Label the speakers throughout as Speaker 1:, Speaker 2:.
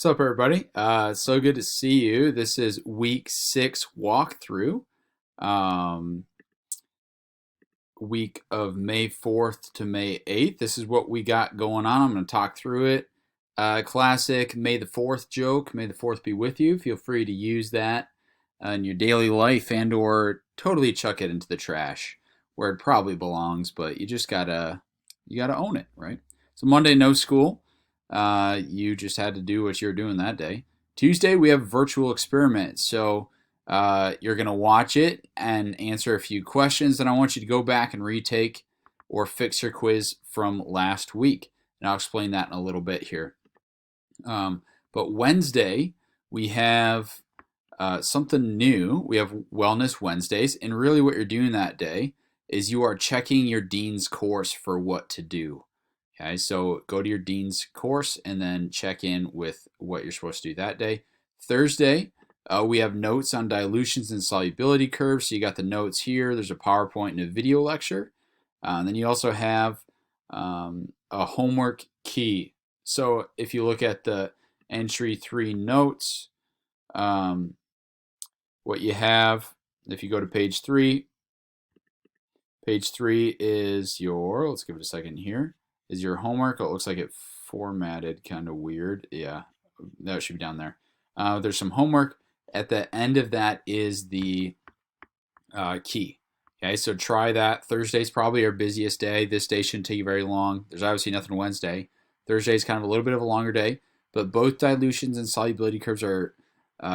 Speaker 1: What's up, everybody? So good to see you. This is week 6 walkthrough, um, week of May 4th to May 8th. This is what we got going on. I'm going to talk through it. Classic May the 4th joke. May the 4th be with you. Feel free to use that in your daily life and or totally chuck it into the trash where it probably belongs, but you gotta own it, right? So Monday, no school. You just had to do what you were doing that day. Tuesday, we have virtual experiment. So you're going to watch it and answer a few questions. Then I want you to go back and retake or fix your quiz from last week. And I'll explain that in a little bit here. But Wednesday, we have something new. We have Wellness Wednesdays. And really what you're doing that day is you are checking your dean's course for what to do. Okay, so go to your dean's course and then check in with what you're supposed to do that day. Thursday, we have notes on dilutions and solubility curves. So you got the notes here. There's a PowerPoint and a video lecture. And then you also have a homework key. So if you look at the entry 3 notes, what you have, if you go to page 3 is your, let's give it a second here, is your homework. Oh, it looks like it formatted kind of weird. Yeah, that should be down there. There's some homework. At the end of that is the key. Okay, so try that. Thursday's probably our busiest day. This day shouldn't take you very long. There's obviously nothing Wednesday. Thursday is kind of a little bit of a longer day, but both dilutions and solubility curves are,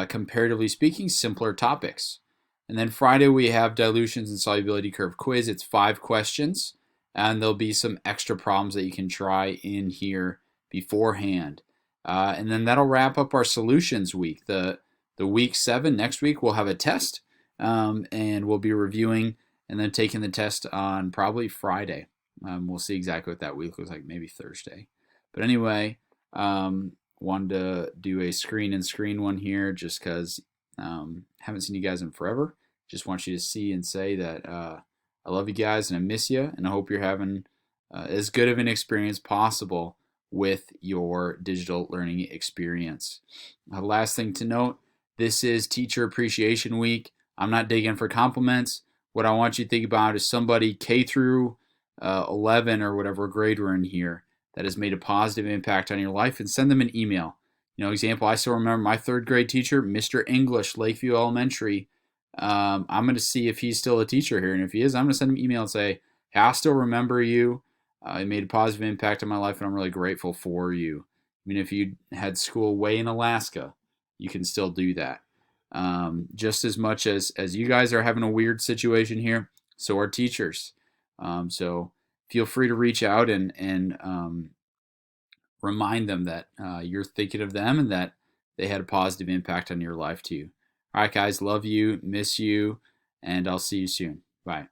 Speaker 1: comparatively speaking, simpler topics. And then Friday we have dilutions and solubility curve quiz. It's 5 questions. And there'll be some extra problems that you can try in here beforehand. And then that'll wrap up our solutions week. The week 7, next week, we'll have a test. And we'll be reviewing and then taking the test on probably Friday. We'll see exactly what that week looks like, maybe Thursday. But anyway, wanted to do a screen and screen one here just because haven't seen you guys in forever. Just want you to see and say that I love you guys and I miss you, and I hope you're having as good of an experience possible with your digital learning experience. Last thing to note, this is Teacher Appreciation Week. I'm not digging for compliments. What I want you to think about is somebody K through 11 or whatever grade we're in here that has made a positive impact on your life, and send them an email. Example, I still remember my 3rd grade teacher, Mr. English, Lakeview Elementary. I'm going to see if he's still a teacher here, and if he is, I'm going to send him an email and say, hey, I still remember you. It made a positive impact on my life, and I'm really grateful for you. If you had school way in Alaska, you can still do that. Just as much as you guys are having a weird situation here, so are teachers. So feel free to reach out and remind them that you're thinking of them and that they had a positive impact on your life too. All right, guys, love you, miss you, and I'll see you soon. Bye.